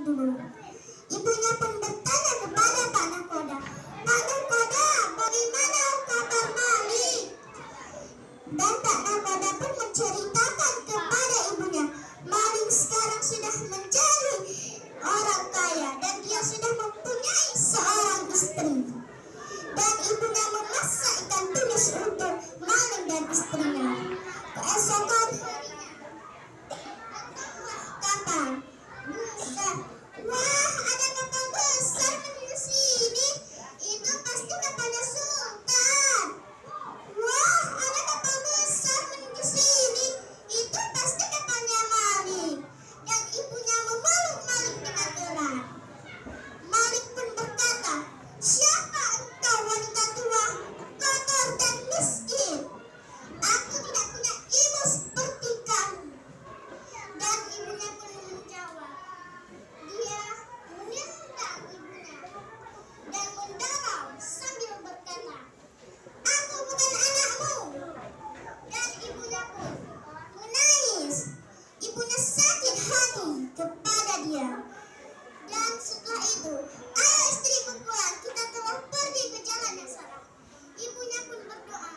dulu. Ibunya pun bertanya kepada Pak Nakoda, "Pak Nakoda, bagaimana kabar Malik?" Dan Pak Nakoda pun menceritakan kepada ibunya, Malik sekarang sudah menjadi orang kaya dan dia sudah mempunyai seorang istri. Dan ibunya memasak ikan tumis untuk Malik dan istrinya. Keesokan harinya, kapal besar. Wah, ada kapal besar menuju sini. Itu pasti kapalnya Sultan. Wah, ada kapal besar menuju sini. Itu pasti kapalnya Malik. Dan ibunya memeluk Malik dengan erat. Malik pun berkata, "Siapa engkau wanita tua, kotor dan miskin? Aku tidak punya ibu seperti kamu." Dan ibunya pun menjawab. Dia menendang ibunya dan mendorong sambil berkata, "Aku bukan anakmu." Dan ibunya pun menangis. Ibunya sakit hati kepada dia. Dan setelah itu, "Ayo istriku pulang, kita telah pergi ke jalan yang salah." Ibunya pun berdoa,